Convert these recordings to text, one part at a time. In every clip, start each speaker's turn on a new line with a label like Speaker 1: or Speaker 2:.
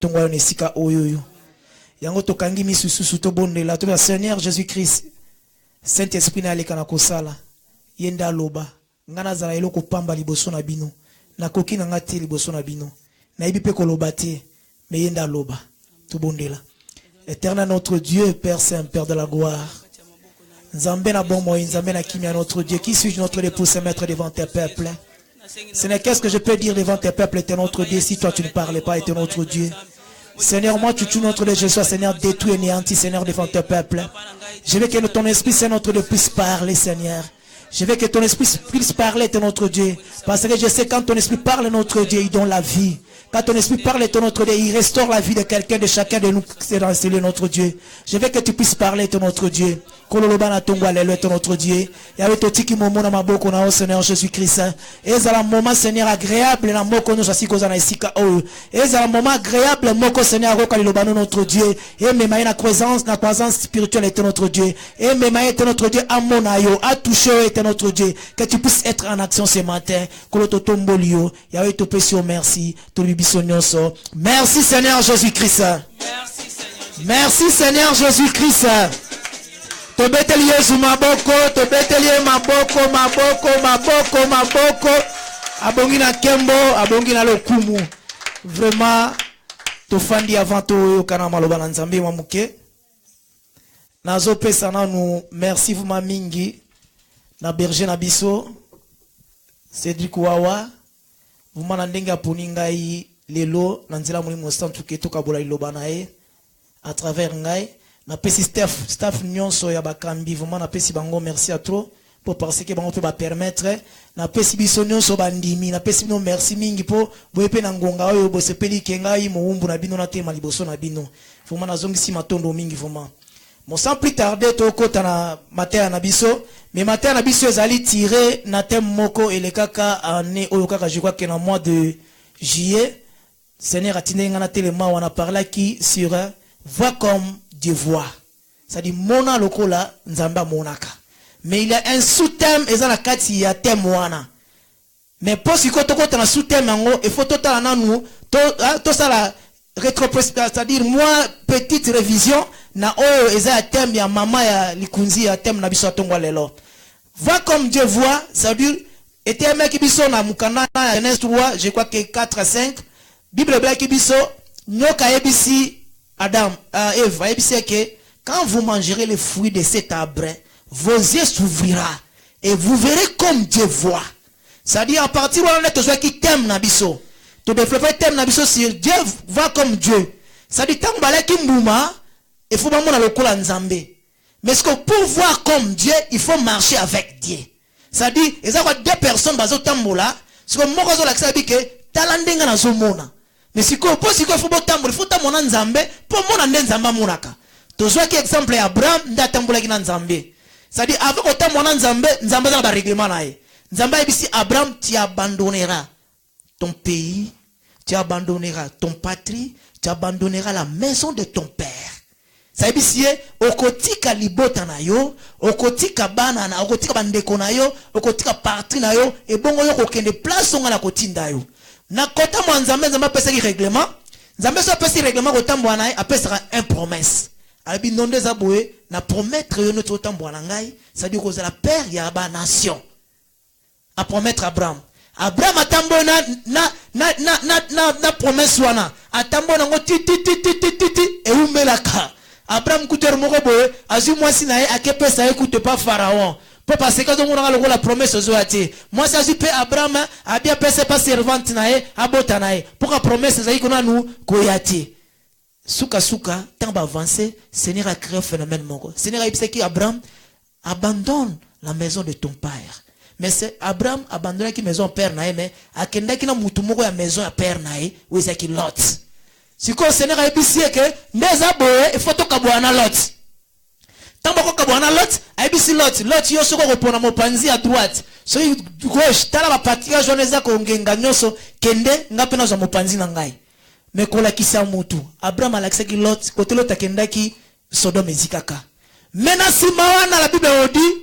Speaker 1: tongwa nesika oyoyo yango tokangi misusu to bondela to Seigneur Jésus-Christ Saint-Esprit na aleka na kosala yenda loba ngana zala eloko pamba liboso na bino na koki na ngati liboso na bino na yibi pe koloba te me yenda loba to bondela. Éternel notre Dieu, Père Saint, Père de la gloire, Nzambe na bon moyen, Nzambe na kimia notre Dieu, qui suis-je notre époux se mettre devant tes peuples? Ce n'est qu'est-ce que je peux dire devant tes peuples, éternel notre Dieu, si toi tu ne parlais pas, éternel notre Dieu. Seigneur, moi tu tues notre Dieu, je sois Seigneur détruit et néanti, Seigneur, devant tes peuples. Je veux que ton esprit, Seigneur notre Dieu, puisse parler, Seigneur. Je veux que ton esprit puisse parler, éternel notre Dieu. Parce que je sais quand ton esprit parle, notre Dieu, il donne la vie. Quand ton esprit parle, éternel notre Dieu, il restaure la vie de quelqu'un, de chacun de nous, c'est dans notre Dieu. Je veux que tu puisses parler, éternel notre Dieu. Kololobana tongwa lelo, éternel notre Dieu. Yawe totiki momo na maboko na o Seigneur Jésus-Christ. Ezala moment, Seigneur, agréable na moko no sasi koza na esika o. Ezala moment agréable moko, Seigneur, roka lilobano notre Dieu. Et même na croissance spirituelle, éternel notre Dieu. Et même éternel notre Dieu, amona yo, a touché, éternel notre Dieu. Que tu puisses être en action ce matin. Koloto tombolio. Yawe to pesio merci. Merci Seigneur Jésus-Christ. Merci Seigneur Jésus-Christ. To betelie zu maboko, to betelie maboko. Abongi na kembo, abongi na lokumu. Vraiment, to fandi avant to yokana maloba na Nzambe wa muke. Nazo pesa na nu merci vous mingi na berger na biso. Cédric Wawa. Vous m'en ndenge aponi ngai lelo na nzela mulimo santuke to kabola liloba na ye à travers ngai na pesi staff nyonso ya bakambi vraiment na pesi bango merci à trop pour parce que bango peut ba permettre na pesi biso nyonso bandimi na pesi no merci mingi po boyepe na ngonga oyo bosepeli ke ngai muumbu na bino na tema liboso na bino vraiment na zongisi matondo mingi vraiment. Bon, sans plus tarder, tokota na matin na biso, mais matin na biso ezali tiré na thème moko et le kaka année oyo kaka je crois que na mois de juillet, Seigneur atine ngana tellement on a parlé qui sur voix comme Dieu voit. Ça dit mona lokola nzamba monaka. Mais il y a un sous-thème ezala kati ya thème wana. Mais pour si kota na sous-thème ngo il faut totala nanu to sala c'est-à-dire moi petite révision na oyo eza thème ya mama ya likunzi ya thème na biso tongwa lelo. Va comme Dieu voit, ça veut dire était un mec biso na mukanda na Genèse 3, je crois que 4 à 5. Bible bla ki biso nyoka ebisi Adam Eve ebisi que quand vous mangerez les fruits de cet arbre, vos yeux s'ouvrira et vous verrez comme Dieu voit. Ça dit à partir où on est tous qui thème na biso. Tu développer thème na biso sur Dieu voit comme Dieu. Ça dit tant balaki mbuma il faut vraiment le cola nzambe. Mais ce que pour voir comme Dieu, il faut marcher avec Dieu. Ça dit, il y a deux personnes bazo tambola, ce que moi je l'accès dit que talandenga na zomona. Mais si ko si ko faut tambola, il faut tamona nzambe pour mona nzamba monaka. To zo ki exemple Abraham nda tambola ki na nzambe. Ça dit avant ko tamona nzambe, nzambe za ba règlement na ye. Nzambe ibisi Abraham tu abandonneras ton pays, tu abandonneras ton patrie, tu abandonneras la maison de ton père. Ça veut dire okotika libota na yo, okotika bana na okotika bandeko na yo, okotika parti na yo et bongo yo kokende place onga na kotinda yo. Na kota mo nzambe nzambe pesa ki règlement, nzambe so pesa règlement kotambo na ye apesera un promesse. Abi nonde za boye na promettre yo notre tambo na ngai, ça dit que la père ya ba nation. A promettre Abraham. Abraham atambo na promesse wana. Atambo na ngo ti e umelaka. Abraham kuter moko boye azu mwasi na ye akepesa écoute pas pharaon pour parce que donc on a la promesse aux oati moi ça suis Abraham a bien pesa pas servante na ye abota na ye pour la promesse ça qu'on a nous koyati suka tant avancer Seigneur a créé un phénomène moko Seigneur a dit que Abraham abandonne la maison de ton père mais c'est Abraham abandonne qui maison père na ye mais akenda ki na mutu moko ya maison ya père na ye où c'est qui Lot. Si le Seigneur a dit que il faut que kabwana Lot. Tant que kabwana Lot, a dit Lot yo soko repona mo panzi à droite. So gauche, tala ba patia joneza ko ngenga nyoso kende ngape na zo mo panzi na ngai. Mais kola kisa mutu. Abraham alakisa ki Lot, côté Lot akenda ki Sodome ezikaka. Maintenant si mawana la Bible dit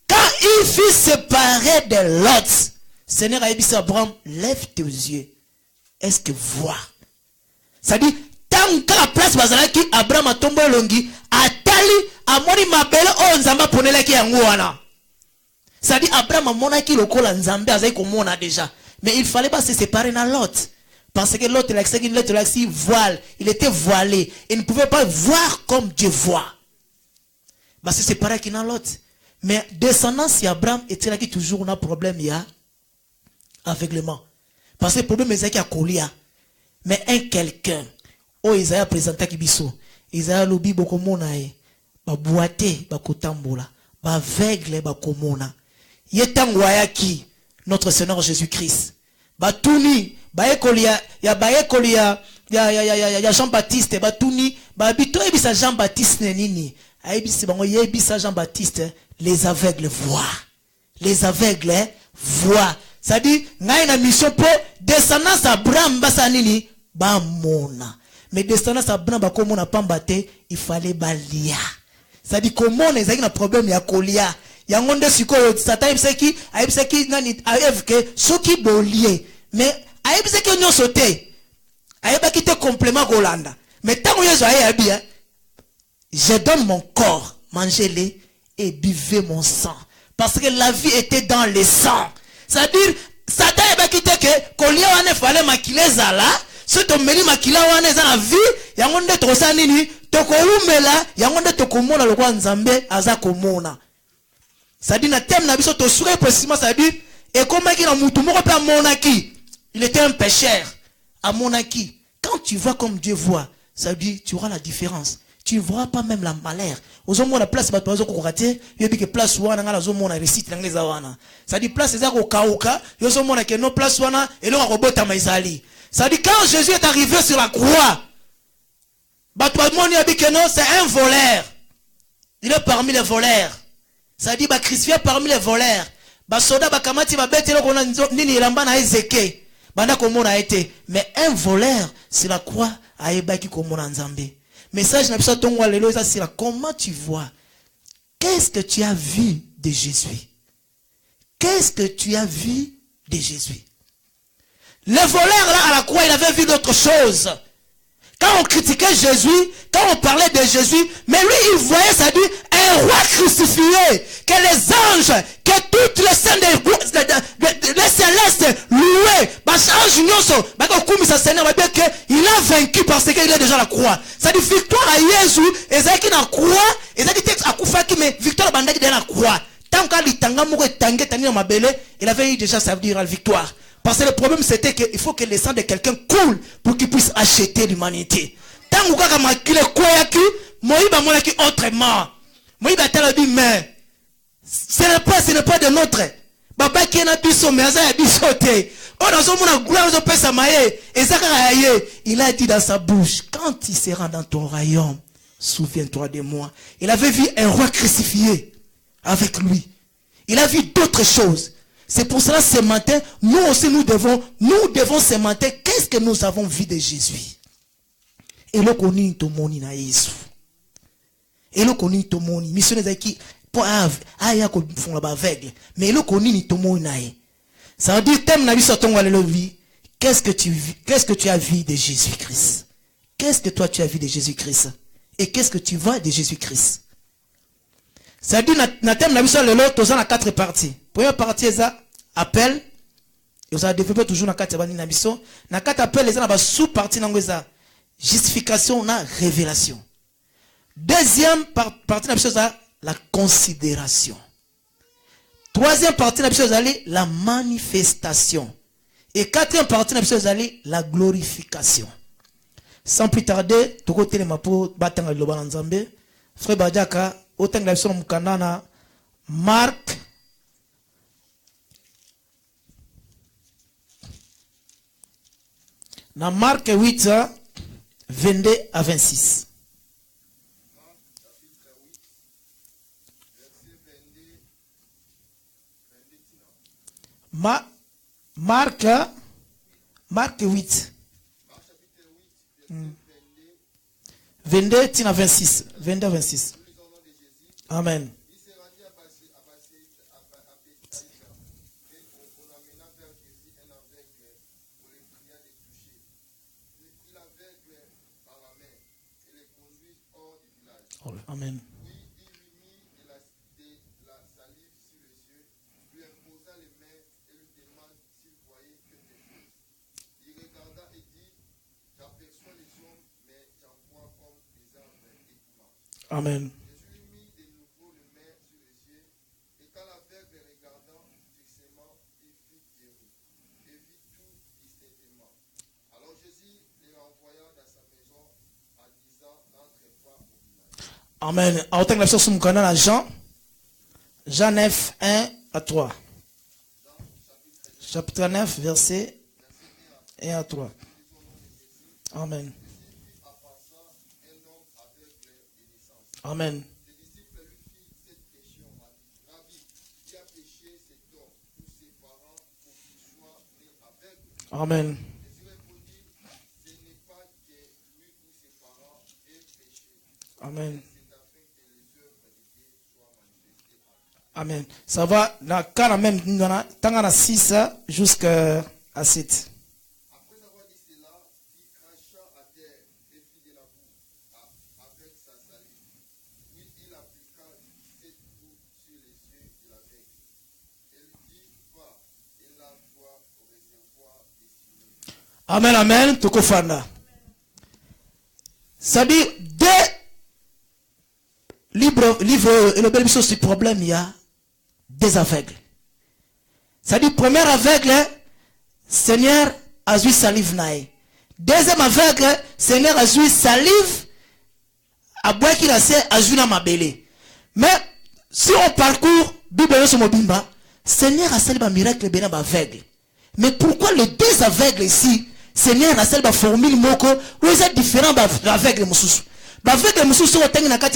Speaker 1: quand il fut séparé de Lot, Seigneur a dit à Abraham, lève tes yeux. Est-ce que voir? Ça dit, tant tant que la place bazalaki Abraham a tombé longi atali amoni mabele o nzamba ponelaki yango wana. Ça dit Abraham a monaki lokola nzambe azai komona déjà. Mais il fallait pas se séparer dans l'autre. Parce que l'autre il voile, il était voilé, il ne pouvait pas voir comme Dieu voit. Bah se séparer qui dans l'autre. Mais descendance Abraham était là qui toujours un problème il y a aveuglement. Parce que le problème c'est qu'il y a colia. Mais un quelqu'un oh Isaïe présenté qui biso Isaïe lobi boko monae ba boité ba kotambola ba aveugle ba komona yetangwaya ki notre Seigneur Jésus-Christ ba tuni ba ekolia ya ba ekolia ya Jean-Baptiste ba tuni ba bito ebisa Jean-Baptiste nini aibisi bango yebisa Jean-Baptiste les aveugles voient, les aveugles voient. Ça dit ngai na mission pour descendance Abraham basa nini ba mona. Mais descendance Abraham ba komona pambate il fallait balia. Ça dit comment les a un problème ya kolia. Ya ngonde siko satan aibseki nani aevke soki bolie. Mais aibseki nyo sauté. Aibaki te complément Golanda. Mais tant que yezo ayebi je donne mon corps, mangez-les et buvez mon sang. Parce que la vie était dans le sang. C'est-à-dire, Satan est quitté que kolia wane fallait maquiller zala. Si tu me dis maquiller wane za la vie, yangonde trosa nini, toko umela, yangonde toko mona le roi nzambe aza komona. C'est-à-dire na thème na biso to sourire précisément, c'est-à-dire et comme qui na mutu moko pe monaki, il était un pécheur à monaki. Quand tu vois comme Dieu voit, ça veut dire tu auras la différence. Tu ne vois pas même la malheur. Aux hommes, la place, tu vas rater. Il y a que place où on a la zone, on a récité dans les awana. Ça dit place, c'est au kauka. Il y a on a que nos places où on a et l'on a robot à Maïsali. Ça dit quand Jésus est arrivé sur la croix, c'est un voleur. Il est parmi les voleurs. Ça dit crucifié parmi les voleurs. Soda bakamati ba bête là qu'on a nini lamba na ezeke. Banda comme on a été. Mais un voleur, c'est la croix à ebaki comme on a nzambe. Message n'a pas ton walelo ça c'est là comment tu vois qu'est-ce que tu as vu de Jésus, qu'est-ce que tu as vu de Jésus. Le voleur là à la croix il avait vu d'autres choses. Quand on critiquait Jésus, quand on parlait de Jésus, mais lui il voyait ça dit un roi crucifié, que les anges, que toutes les scènes les célestes louaient, il a vaincu parce qu'il est déjà la croix. Ça dit victoire à Jésus, et ça qui na croix, et ça qui texte à Koufaki, mais victoire à la croix. Tant qu'il avait eu déjà ça veut dire la victoire. Parce que le problème c'était qu'il faut que le sang de quelqu'un coule pour qu'il puisse acheter l'humanité. Tant qu'il est autrement. Moïba t'a dit mais ce n'est pas de notre. Baba qui n'a plus son mais a bisoté. Oh dans son monde gloire de pesa maye et Zachariah il a dit dans sa bouche quand il sera dans ton royaume souviens-toi de moi. Il avait vu un roi crucifié avec lui. Il a vu d'autres choses. C'est pour cela ce matin, nous aussi nous devons ce matin, qu'est-ce que nous avons vu de Jésus? Et le koni tomoni na Yesu. Et le koni tomoni, missionnaire qui pour aya ko font là-bas aveugle. Mais le koni ni tomoni na ye. Ça veut dire thème na biso tonga le vie. Qu'est-ce que tu as vu de Jésus-Christ? Qu'est-ce que toi tu as vu de Jésus-Christ? Et qu'est-ce que tu vois de Jésus-Christ? Ça veut dire na thème na biso le lot tous en 4 parties. Première partie est ça appel et vous avez développé toujours na 4 bani na biso. Na 4 appel les na sous partie na ngweza justification na révélation. Deuxième partie na biso ça la considération. Troisième partie na biso ça la manifestation. Et quatrième partie na biso ça la glorification. Sans plus tarder, to côté les mapo batanga loba na Nzambe. Frère Badiaka autant la biso mukanda na Marc dans Marc 8, 22 à 26. Marc 8. 22 à 26. 22 à 26. Amen.
Speaker 2: Par la main.
Speaker 1: Amen. Amen. Amen. En tant que la source à Jean 9, 1 à 3. Chapitre 9, verset 1 à 3. Amen. Amen. Amen. Amen. Amen. Ça va dans quand même tant à 6 jusqu'à 7.
Speaker 2: Après avoir dit cela, il cracha à terre et fit de la boue avec sa salive. Puis il appliqua 7 bouts sur les yeux de la bête. Elle dit, va et lave-toi au réservoir destiné.
Speaker 1: Amen, amen. Tokofana. Ça dit, dès livre et le bel ce problème, il y a des aveugles. Ça dit, premier aveugle, Seigneur a joué salive naï. Deuxième aveugle, Seigneur a joué salive, à boire qu'il a joué dans ma belé. Mais, si on parcourt, Bible sur mon bimba, Seigneur a salive un miracle bénin aveugle. Mais pourquoi les deux aveugles ici, Seigneur a salive une formule moko, où ils sont différents d'aveugles moussous? Avec moussous sur la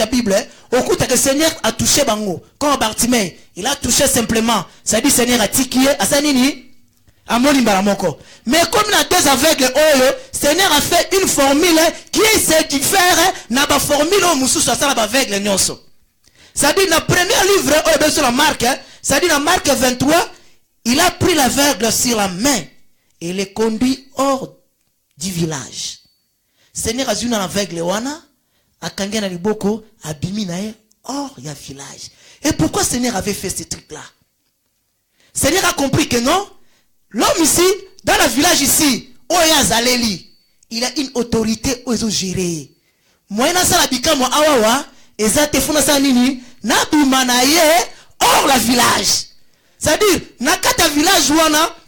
Speaker 1: Bible, au coup que le Seigneur a touché Bango, comme Bartimée, il a touché simplement. Ça dit Seigneur a tiqué, à Sanini, à Monimbaramoko. Mais comme il a deux aveugles, Seigneur a fait une formule qui se diffère, n'a pas formule au moussous sur la aveugle nyonso. Ça dit dans le premier livre, sur la marque, ça dit dans Marc 23, il a pris l'aveugle sur la main et le conduit hors du village. Seigneur a dit dans l'aveugle, à Kangena Liboko, à Biminae, hors il y a village. Et pourquoi Seigneur avait fait ce truc-là? Seigneur a compris que non, l'homme ici, dans le village ici, Oya Zaleli, il a une autorité où ils ont géré. Moi, il y a ça, moi, awawa, et ça, te funa sa nini, na bimanaye, hors le village. C'est-à-dire, dans le village,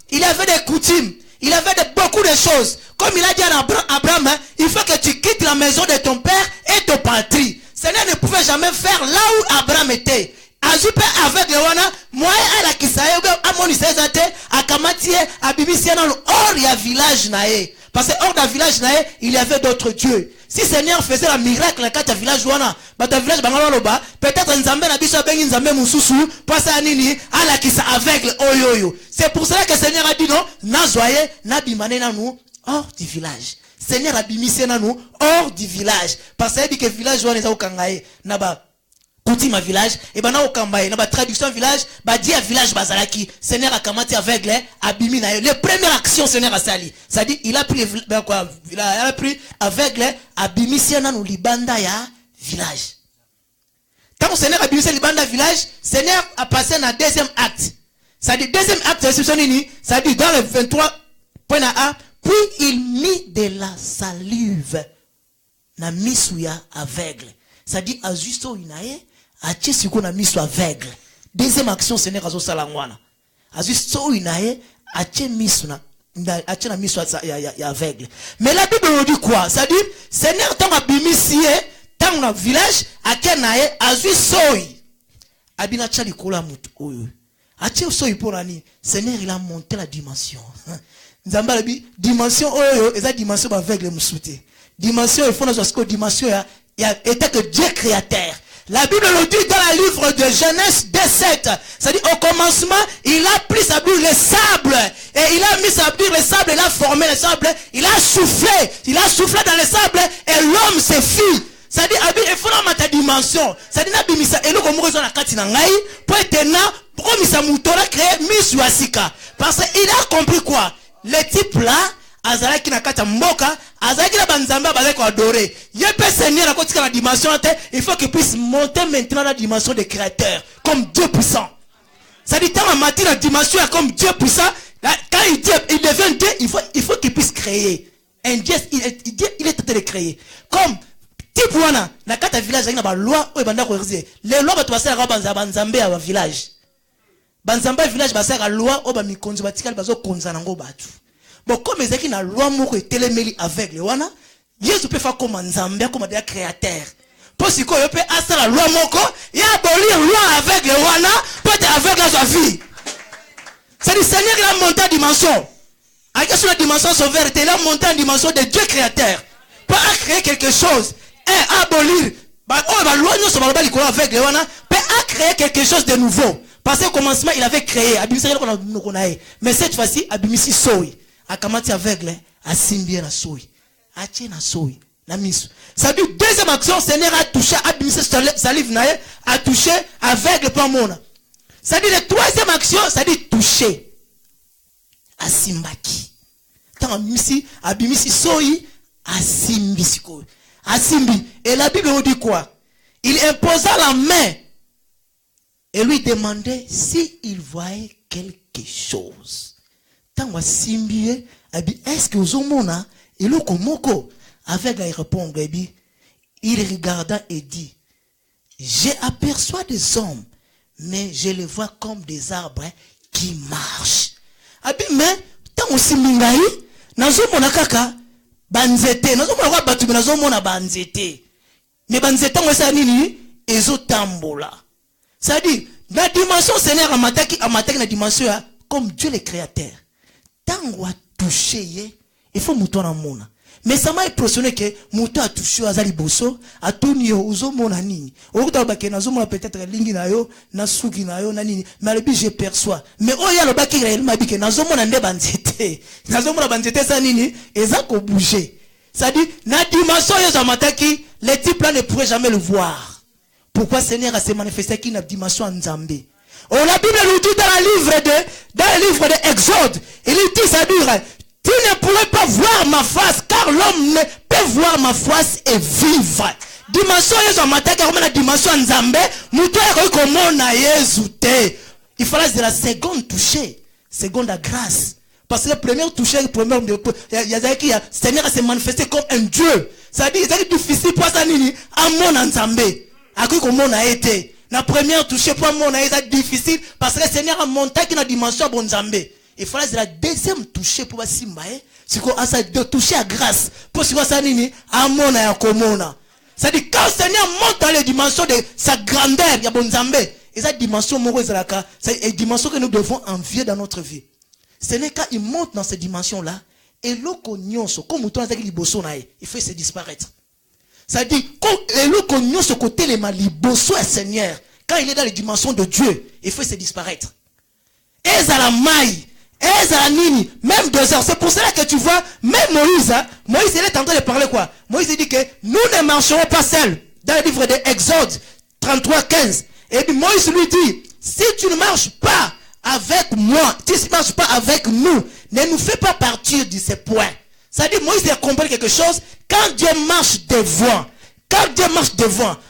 Speaker 1: il y avait des coutumes, il y avait beaucoup de choses. Comme il a dit à Abraham, il faut que tu quittes la maison de ton père et ton patrie. Seigneur ne pouvait jamais faire là où Abraham était. Ajupe avec le wana, moi et la kisaye, à mon isezate, à Kamatie, à Bibisie, hors il y a village nae. Parce que hors d'un village nae, il y avait d'autres dieux. Si Seigneur faisait un miracle dans le village wana, dans village bangaloba, peut-être Nzambe na biso bengi Nzambe mususu, passe à nini, à la kisa aveugle, oyoyo. C'est pour cela que Seigneur a dit non, na zoye, na bimane na nous, hors du village. Seigneur a bimisé na nous, hors du village. Parce qu'il dit que village wana za ukangaye, na ba kuti ma village, et ben na ukambaye, na ba traduction village, ba dia village bazalaki. Seigneur a kamati aveugle, a bimi na yo. Les premières actions Seigneur a sali. Ça dit, il a pris quoi, il a pris aveugle, a bimisé na nous libanda ya village. Quand Seigneur a bimisé libanda village, Seigneur a passé dans deuxième acte. Ça dit, deuxième acte, ça dit dans le 23.a, puis il mit de la salive na misouya aveugle. Ça dit, a juste inae, a tchesiko na misu aveugle. Deuxième action, Seigneur a zo salangwana. A juste inae, a tche misu na, a tche na misu ya aveugle. Mais la Bible nous dit quoi? Ça dit, Seigneur tant a bimisie, tant na village, a kenae, a juste soi. Abina tcha likola mutu oyo. A tche soi pour ani. Seigneur il a monté la dimension. Nzamba bi dimension oyo eza dimension aveugle musouté. Dimension il faut na parce que dimension ya était que Dieu créateur. La Bible nous dit dans le livre de Genèse 2:7, ça dit au commencement, il a pris sa bille le sable et il a mis sa bille le sable, il a formé le sable, il a soufflé dans le sable et l'homme se fit. Ça dit il faut na mata dimension. Ça dit na bimisa elo ko moko na kati na ngai pour être na pour misa mutora créer misu asika parce qu'il a compris quoi? Le type là azalaki na kata mboka, azalaki na banzamba bazaki adorer. Yepé Seigneur à côté de la dimension, il faut qu'il puisse monter maintenant la dimension de créateur, comme Dieu puissant. Ça dit, tant en matière de dimension comme Dieu puissant, quand il devient Dieu, il faut qu'il puisse créer. Un Dieu, il est tenté de créer. Comme, type wana, na kata village, il y a une loi, les lois, tu vas faire un banzambe à village. Banzambe à village, tu vas faire une loi, tu vas faire une loi, tu vas faire une loi. Bon, comme il y a une loi, tu vas téléméli avec les wana, Jésus peut faire comme un zambé, comme un créateur. Pour ce qu'on peut faire la loi moko, il y a abolir loi avec les wana, peut-être avec la vie. C'est le Seigneur qui a monté en dimension. Avec sur la dimension sauveur, il a monté en dimension de Dieu créateur. Pour créer quelque chose, et abolir, la loi nous sommes avec les wana, peut créer quelque chose de nouveau. Parce qu'au commencement, il avait créé, mais cette fois-ci, Abimisi Soui, a commencé aveugle, a Simbie na Soui, a Tien na Soui. Ça dit, deuxième action, Seigneur a touché, a touché aveugle pour mon. Ça dit, la troisième action, ça dit toucher. A Simbaki. Tant Abimisi Soui, a Simbisiko. A Simbi. Et la Bible nous dit quoi? Il imposa la main et lui demandait s'il voyait quelque chose. Tant que Simbi, est-ce que vous avez il est comme Moko? Avec la réponse, il regarda et dit, j'aperçois des hommes, mais je les vois comme des arbres qui marchent. Mais, tant aussi mingaï, nazo mona kaka, banzete, nazo mona batu, nazo mona banzete. Mais banzete, on sait nini, ezo tambola. Ça dit, la dimension Seigneur amataki la dimension, comme Dieu le créateur. Tant qu'on a touché, il faut mouton en mona. Mais ça m'a impressionné que Mouta a touché à Zaliboso, à Tonio, aux hommes nani. Au Dabake, na zomo peut-être Linginayo, na Suginayo, nani. Mais le but, je perçois. Mais oh, ya le baki, il m'a dit que na zomo nande banzete. Na zomo na banzete, ça nini, et ça ko bouger. Ça dit, na dimension, y'a mataki, les types là ne pourraient jamais le voir. Pourquoi Seigneur a se manifesté qui n'a dimension en Zambé? Oh, la Bible nous dit dans le livre de Exode, il dit ça dure. Tu ne pourrais pas voir ma face, car l'homme ne peut voir ma face et vivre. Dimension Yesu mataka comme la dimension Nzambe, muto eko komona Yesu te. Il fallait de la seconde toucher, seconde à grâce. Parce que le premier toucher, le premier Seigneur s'est manifesté comme un Dieu. Ça dit, c'est difficile pour ça nini, à mon Nzambe. À quoi komona été. La première toucher pour mon c'est difficile parce que le Seigneur a monté qui la dimension bon Nzambe. Il fallait la deuxième toucher pour Simbaé. C'est quoi ça de toucher à grâce. Pour ce ça nini amona ya komona. Ça dit quand le Seigneur monte dans les dimensions de sa grandeur, ya bonzambe. Et cette dimension c'est une dimension que nous devons envier dans notre vie. Ce n'est quand il monte dans cette dimension là et l'okonyoso comme mouton avec liboso nae, il fait se disparaître. Ça dit quand l'okonyoso côté les maliboso est Seigneur, quand il est dans les dimensions de Dieu, il fait se disparaître. Et ça la maille. Même 2 heures. C'est pour cela que tu vois, même Moïse, il est en train de parler quoi? Moïse dit que nous ne marcherons pas seuls. Dans le livre de Exode 33, 15. Et puis Moïse lui dit, si tu ne marches pas avec moi, si tu ne marches pas avec nous, ne nous fais pas partir de ces points. Ça dit, Moïse a compris quelque chose. Quand Dieu marche devant,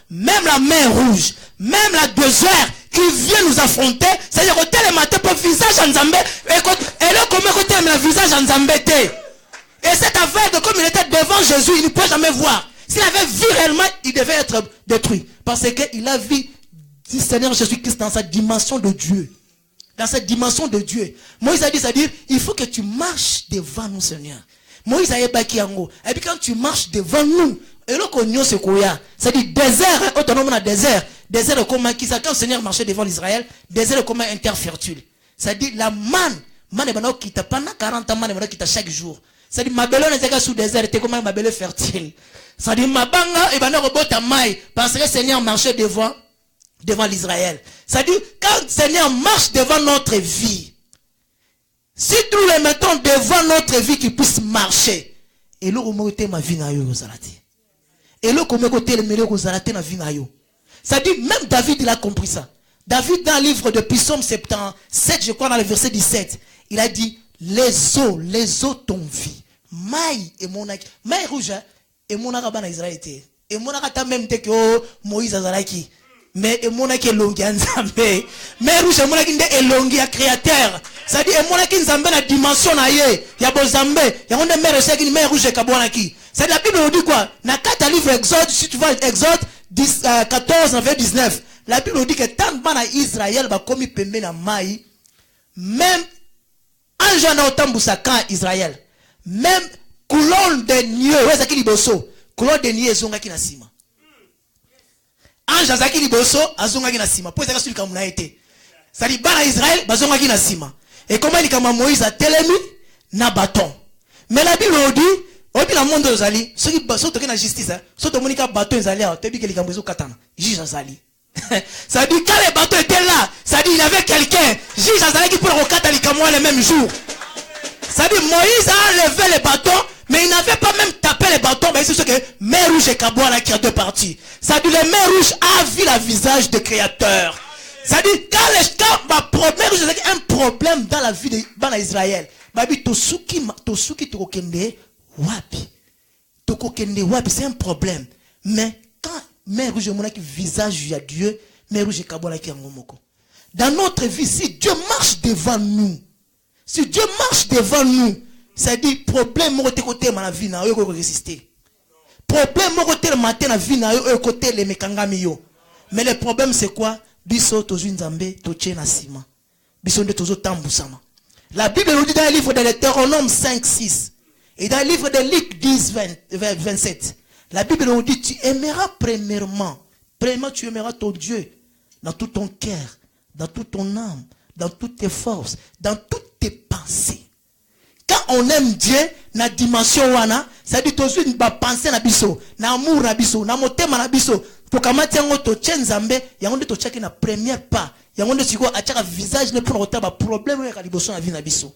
Speaker 1: même la mer rouge, même la désert qui vient nous affronter, c'est-à-dire que tel matin pour visage en Zambé, et là comment côté le visage en Zambé. Et cet aveugle, comme il était devant Jésus, il ne peut jamais voir. S'il avait vu réellement, il devait être détruit. Parce qu'il a vu le Seigneur Jésus-Christ dans sa dimension de Dieu. Dans cette dimension de Dieu. Moïse a dit, c'est-à-dire, il faut que tu marches devant nous, Seigneur. Moïse a dit, et puis quand tu marches devant nous, et là qu'on y a ce qu'il y a, c'est-à-dire désert, autonome dans désert comme qui ça quand le Seigneur marchait devant l'Israël, désert comme un interfertile. C'est-à-dire la manne qui t'a pendant 40 ans, manne qui t'a chaque jour. C'est-à-dire ma belle on est sous désert, était comme ma belle fertile. C'est-à-dire ma banga et bana robot à maille parce que le Seigneur marchait devant l'Israël. C'est-à-dire quand le Seigneur marche devant notre vie, si nous le mettons devant notre vie qui puisse marcher, et là on était ma vie na yo zalati. Et là comment côté le meilleur zalati na vie na yo. Ça dit, même David, il a compris ça. David, dans le livre de Psaume 77, je crois dans le verset 17, il a dit, les eaux t'ont vie. Maï et monaki. Maï rouge et monaka bana Israël. Et monaka ta même te que Moïse azalaki. Mais et monaki longi nzambe. Mais rouge et monaki nde elongi ya créateur. Ça dit et monaki nzambe na dimension na ye. Ya bozambe. Ya onde mère c'est qui mais rouge kabwanaki. C'est la Bible nous dit quoi? Na 4 livre Exode, si tu vois Exode 14 verset 19. La Bible nous dit que tant bana Israël ba komi pembe na mai, même ange na otambusa kan Israël, même coulon de nieu wezaki liboso, coulon de nieu ezongaki na sima. Ange azaki liboso azongaki na sima. Po ezaka suli kamuna été. Ça dit bana Israël bazongaki na sima. Et comment il kama Moïse a telemi na bâton. Mais la Bible nous dit obi na monde ozali, soki basoto ke na justice, soto monika bâton ezali, te dit que likambo ezo katana. Juge azali. Ça dit quand les bateaux étaient là, ça dit il y avait quelqu'un, juge Azalaki qui pour le recadrer le même jour. Ça dit Moïse a enlevé les bâtons, mais il n'avait pas même tapé les bâtons, mais c'est ce que mer rouge et Kabouala qui a deux parties. Ça dit les mer rouge a vu le visage du créateur. Ça dit quand mer rouge a un problème dans la vie de Israël, babi tosuki tokokende wapi. Tokokende wapi, c'est un problème. Mais quand mais rouge monaki visage à Dieu, mais rouge kabola ki ngomoko. Dans notre vie, si Dieu marche devant nous, si Dieu marche devant nous, ça dit problème mo côté ma vie na yo ko résister. Problème mo côté matin na vie na yo côté les mekangami yo. Mais le problème c'est quoi? Biso tozu nzambe toche na sima. Biso nde tozo tambusama. La Bible nous dit dans le livre de Deutéronome 5:6 et dans le livre de Luc 10:27. La Bible nous dit, tu aimeras premièrement, tu aimeras ton Dieu dans tout ton cœur, dans toute ton âme, dans toutes tes forces, dans toutes tes pensées. Quand on aime Dieu, na dimension wana, ça dit toujours une pensée na biso, na amour na biso, na motema na biso. Pour kamati yango to tchenzambe, yango to tchaki na première pas, yango to siko atchaka visage ne pour otaba problème ya kaliboso na vie na biso.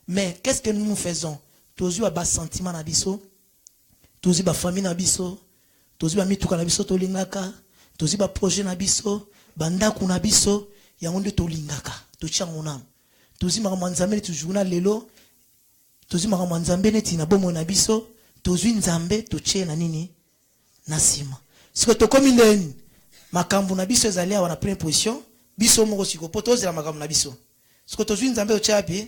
Speaker 1: Mais qu'est-ce que nous faisons? Toujours ba sentiment na biso. Tozi ba famille na biso, tozi ba mituka na biso tolingaka, tozi ba projet na biso, bandaku na biso, yango nde tolingaka, tochango na. Tozi makambo nzambe toujours na lelo, tozi makambo nzambe neti na bomo na biso, tozi nzambe toche na nini na sima. Siko tokomi ndeni, makambo na biso ezali awa na première position, biso moko siko poto zela makambo na biso. Siko tozi nzambe toche api,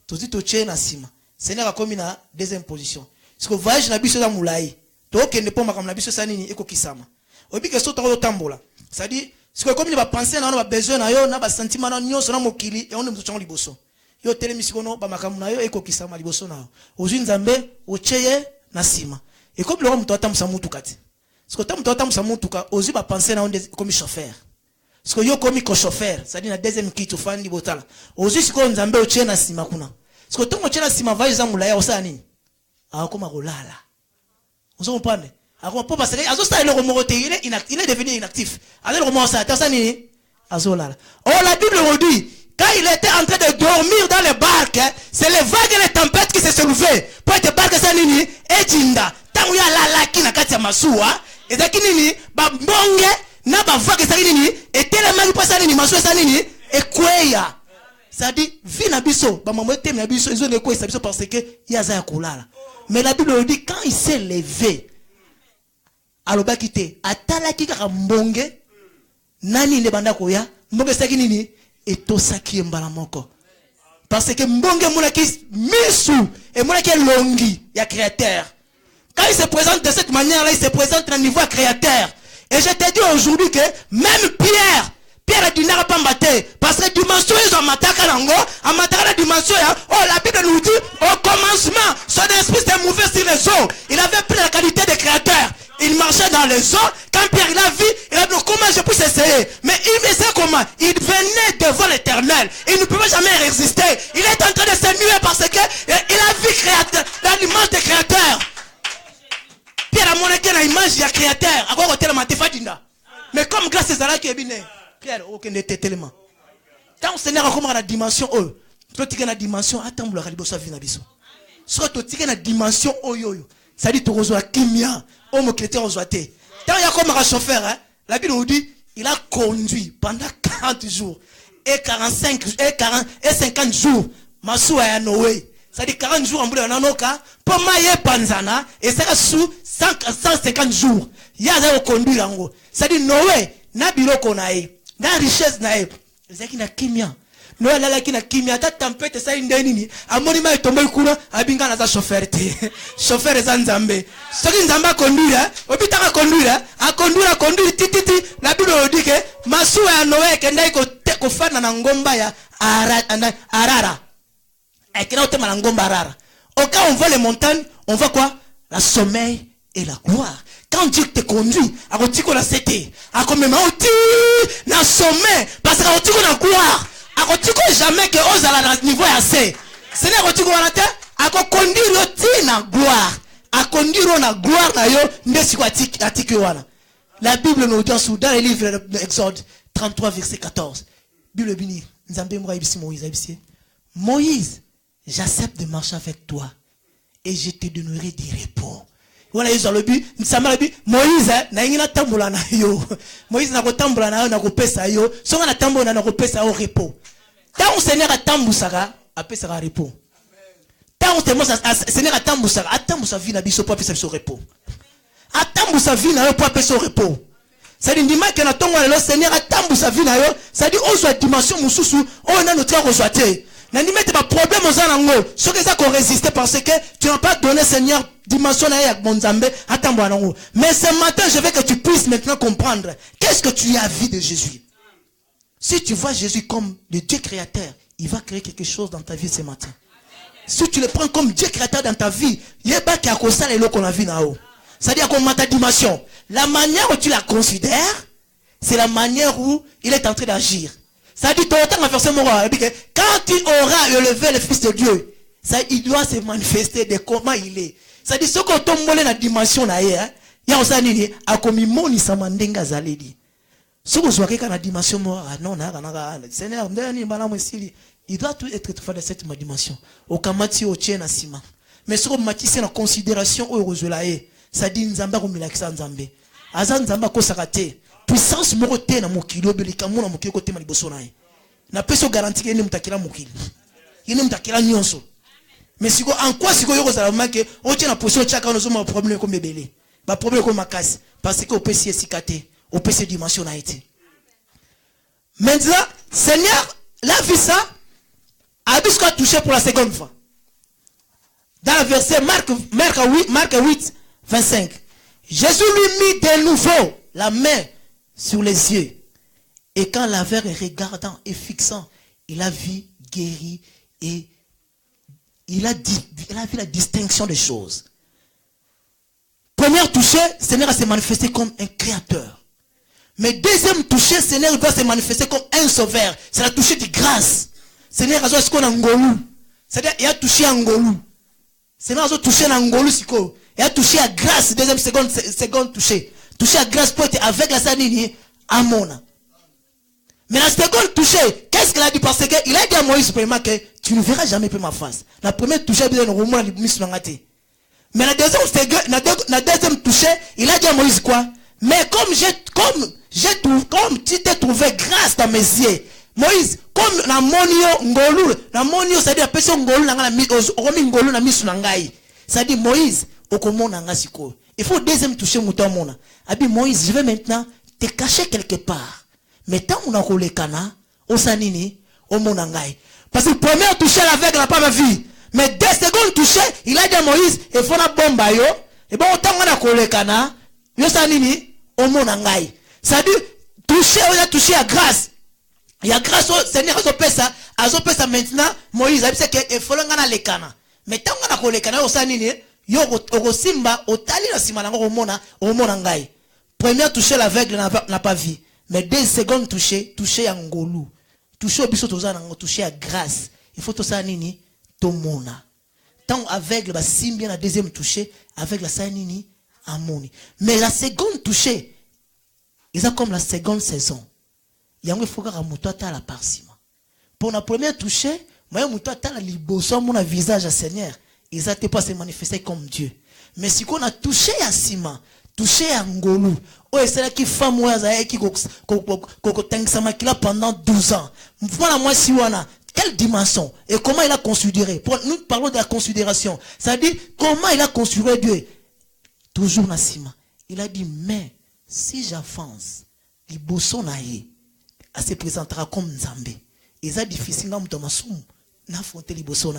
Speaker 1: tozi toche na sima. Seigneur akomi na deuxième position. Parce que voyage na biso za mulai to kende po makambo na biso sanini eko kisama obi ke so to tambola ça dit ce que comme il va penser na ba besoin na yo na ba sentiment na nyonso na mokili e on mutu chango liboso yo telemi sikono ba makambo na yo eko kisama liboso na ozu nzambe ocheye na sima et comme le mutu atamsa mutu kati ce que mutu atamsa mutu ka ozu ba penser na onde comme chauffeur ce que yo comme chauffeur ça dit na deuxième kitu fandi botala ozu sikono nzambe ocheye na sima kuna ce que tongo ocheye na sima voyage za mulai osana nini akoma kolala. Vous comprenez? Akoma pas parce que azo sta le remoroté, il est devenu inactif. Alors comment ça ta nini? Azo lala. Oh la Bible nous dit quand il était en train de dormir dans les barques, c'est les vagues et les tempêtes qui se sont levées. Pour être barque ça nini? Ejinda. Tangu ya lala kina kati ya masuwa, ezaki nini? Ba mbonge na ba vague ça nini? Et tellement pas ça nini masuwa ça nini? Ekweya. Ça dit vie na biso, ba maman tem na biso, ils ont ekweya biso parce que yaza ya kulala. Mais la Bible dit quand il s'est levé, alors bah quitter, atala ki kaka mbonge, nani ne banda koya, mbonge saki nini, et to saki mbala moko. Parce que mbonge monaki misu, et monaki longi, ya créateur. Quand il se présente de cette manière-là, il se présente à un niveau créateur. Et je te dis aujourd'hui que même Pierre a dit n'a pas maté parce que dimension ils ont mataka lango a mataka la dimension oh la Bible nous dit au commencement son esprit s'est mouvé sur les eaux, il avait pris la qualité de créateur, il marchait dans les eaux. Quand Pierre il a vu, il a dit comment je peux essayer, mais il sait comment, il venait devant l'Éternel, il ne pouvait jamais résister, il est en train de se muer parce que il a vu créateur, l'image de créateur. Pierre a montré l'image du créateur à quoi côté maté fadinda, mais comme grâce à ça qui est bien Pierre, aucun n'était tellement. Tant Seigneur a commencé la dimension oh, toi tu as la dimension attends le raliboso vina biso. Soit tu as la dimension oh yo yo. Ça dit tu reçois kimia, oh mon chrétien reçoit te. Tant il y a comme un chauffeur hein, la Bible nous dit il a conduit pendant 40 jours et 45 et 50 jours. Masou à Noé. Ça dit 40 jours en bout de nanoka. Pour maye panzana. Et ça sous 150 jours. Yaza au conduire en gros. Ça dit Noé. Na bilo konae. Na richesse nae. Zaki na kimia. Noé la ki na kimia. Ta tempête ça indeni. Amoni ma tombe kuna. Abinga na za chauffeur te. Chauffeur za nzambe. Soki nzamba conduire. Obitaka conduire. A conduire tititi. La Bible dit que masu ya Noé kenda ko fana na ngomba ya arara. Et qu'il y a autant de ngomba arara. Au cas où on voit les montagnes, on voit quoi? La sommeil et la gloire. Quand Dieu te conduit, à retirer la cité, à comme même na sommeil, parce qu'à retirer la gloire, à retirer jamais que ose à la niveau assez. Ce n'est retirer la terre, à conduire la gloire, à conduire la gloire na yo, ndesikwatiki wana. La Bible nous dit dans le livre de l'Exode 33 verset 14. Bible bini, nzambe mwa ibisi Moïse ibisi. Moïse, j'accepte de marcher avec toi et je te donnerai du repos. Voilà, ils ont le but. Moïse, na ingina tambola na yo. Moïse na ko tambola na yo na ko pesa yo. Songa na tambola na ko pesa au repos. Tant Seigneur a tambusaka, a pesa au repos. Tant Seigneur a tambusaka, a tambusa vie na biso pour pesa au repos. A tambusa vie na yo pour pesa au repos. Ça dit ndima que na tongo le Seigneur a tambusa vie na yo, ça dit on soit dimension mususu, on a notre rejoité. N'ani mette pas problème aux anango. Ce que ça qu'on résiste parce que tu n'as pas donné Seigneur dimension à Bonzambe. Attends bon. Mais ce matin je veux que tu puisses maintenant comprendre qu'est-ce que tu as vu de Jésus. Si tu vois Jésus comme le Dieu créateur, il va créer quelque chose dans ta vie ce matin. Si tu le prends comme Dieu créateur dans ta vie, il y a pas qu'à cause ça les lots qu'on a vu là-haut. C'est-à-dire qu'on ta dimension. La manière où tu la considères, c'est la manière où il est en train d'agir. Ça dit, quand tu auras élevé le Fils de Dieu, ça, il doit se manifester de comment il est. Ça dit, ce qu'on tombe dans la dimension là, il y a aussi nini, a comme moni samandenga zaledi. Ce que je vois que la dimension non, Seigneur, il doit tout être fait de cette dimension. Au kamati au tien asima. Mais ce que matisse en considération au rozolae, ça dit nzamba comme l'accent nzambe. Azan nzamba ko sakate. Puissance morote na mokilo belika mona mokilo kote maliboso nae. Na peso garantie que ni mutakila mokili. Ni mutakila nyonso. Mais siko en quoi siko yoko za manke o tient na position chaka no soma problème comme bébé. Ba problème comme makasi parce que au PC sikate, au PC dimension a été. Maintenant, Seigneur, la vie ça a dû se toucher pour la seconde fois. Dans le verset Marc 8 25. Jésus lui mit de nouveau la main sur les yeux. Et quand l'aveugle regardant et fixant, il a vu guéri et il a vu la distinction des choses. Première touchée, le Seigneur a se manifesté comme un créateur. Mais deuxième touchée, le Seigneur doit se manifester comme un sauveur. C'est la touchée de grâce. Le Seigneur a joué ce qu'on a ngolou. C'est-à-dire, il a touché à ngolou. Le Seigneur a touché à ngolou siko. Il a touché à grâce, deuxième seconde touché. Touché à grâce pour être avec la sanini à Mona. Mais la seconde touchée, qu'est-ce qu'il a dit? Parce qu'il a dit à Moïse que tu ne verras jamais plus ma face. La première touchée, il a dit mais la deuxième touchée, il a dit à Moïse quoi? Mais comme tu t'es trouvé grâce dans mes yeux, Moïse, comme la monio ngolu, la monio, c'est-à-dire personne ngolu na misu nangai. C'est-à-dire Moïse, il faut deuxième toucher mouton. Abi Moïse, je vais maintenant te cacher quelque part. Mais tant on a roulé kana, au sanini, au monangai. Parce que première toucher l'aveugle n'a pas vu. Mais deux secondes toucher, il a dit à Moïse, il faut la bombe yo. Et bon, autant on a roulé kana, yo sanini, au monangai. Ça dit, toucher, on a touché à grâce. Il y a grâce au Seigneur, à ça maintenant, Moïse, il sait qu'il faut le kana. Mais tant on a roulé kana, au sanini, yo simba otali na sima nango omona ngai. Première toucher l'aveugle n'a pas vu, mais deux secondes toucher à ngolu. Toucher biso toza nango toucher à grâce. Il faut to ça nini to mona. Tant aveugle ba simbi na deuxième toucher avec la sa nini amoni. Mais la seconde toucher ils ont comme la seconde saison. Yango faut ka muto ata la parsima. Pour la première toucher, moi muto ata la liboso mon visage à Seigneur. Ils n'étaient pas se manifester comme Dieu. Mais si on a touché à Sima, touché à Ngolou, c'est là qui femme qui pendant 12 ans. Voilà moi si on a quelle dimension et comment il a considéré. Nous parlons de la considération. C'est-à-dire comment il a considéré Dieu. Toujours Nassima. Il a dit, mais si j'avance, les bossons se présentera comme Nzambe. Et ça difficile n'affronter les bossons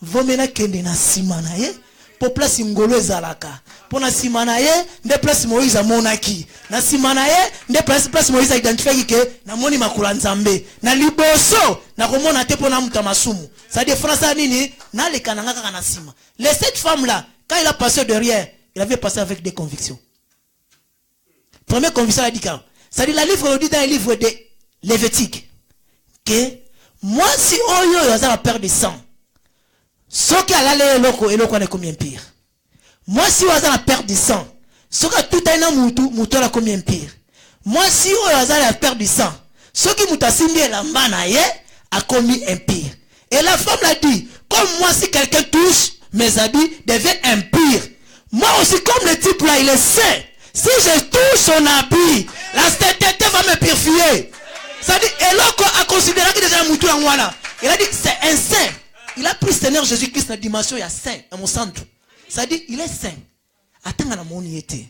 Speaker 1: vomena kende na sima na ye po place ngolo ezalaka po na sima na ye nde place Moïse amonaki na sima na ye nde place Moïse identifie ke na moni makula Nzambe na liboso na komona te po na muta masumu ça différence nini na le kananga kaka na sima. Les cette femme là quand il a passé derrière il avait passé avec des convictions. Première conviction elle a dit quand ça dit la livre dit dans le livre de Lévitique que moi si oyo yazala perdre de sang. Ce qui a l'air loko et loko est combien pire. Moi si on a la perte de sang, ce qui a tout un moutou la combien pire. Moi si on a la perte de sang, ce qui mouta simbi la manaye a commis un pire. Et la femme l'a dit, comme moi si quelqu'un touche mes habits devient impur. Moi aussi comme le type là il est saint. Si je touche son habit, la sainteté va me purifier. Ça dit, et loko a considéré que déjà un moutou en wana. Il a dit c'est un saint. Il a pris Seigneur Jésus-Christ dans la dimension, il y a saint, dans mon centre. Ça dit, il est saint. Attends, à mon été.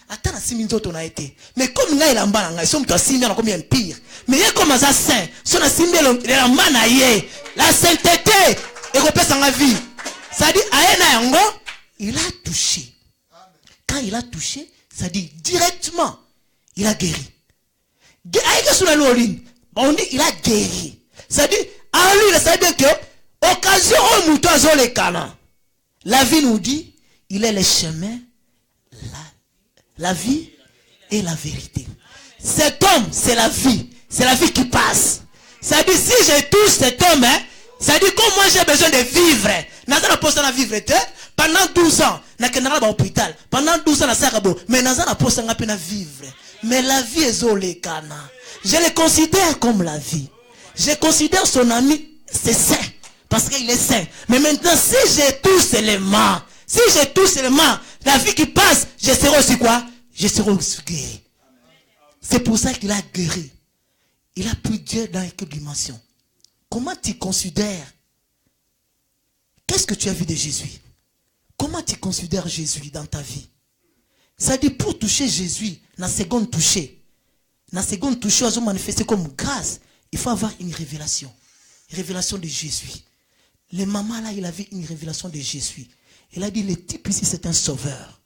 Speaker 1: Attends, à 6 minutes, on a été. Mais comme il a un ban, ils sont à 6 minutes, combien pire. Mais il est comme ça saint. Son à 6 minutes, il a un ban, la sainteté, et repère dans la vie. Ça dit, il a touché. Quand il a touché, ça dit, directement, il a guéri. On dit, il a guéri. Ça dit, en lui, ça veut dire que, occasion au mouton les canons. La vie nous dit, il est le chemin, la vie et la vérité. Cet homme, c'est la vie qui passe. Ça dit, si je touche cet homme, ça dit, comme moi j'ai besoin de vivre, n'a pas à vivre pendant 12 ans, n'a pas à l'hôpital, pendant 12 ans, mais n'a pas à vivre. Mais la vie est les canons. Je le considère comme la vie. Je considère son ami, c'est saint. Parce qu'il est saint. Mais maintenant, si je touche seulement, la vie qui passe, je serai aussi quoi? Je serai aussi guéri. C'est pour ça qu'il a guéri. Il a pu dire dans quelle dimension? Comment tu considères? Qu'est-ce que tu as vu de Jésus? Comment tu considères Jésus dans ta vie? Ça dit pour toucher Jésus, dans la seconde toucher, on se manifester comme grâce. Il faut avoir une révélation. Révélation de Jésus. Le maman là, il avait une révélation de Jésus. Il a dit, le type ici, c'est un sauveur.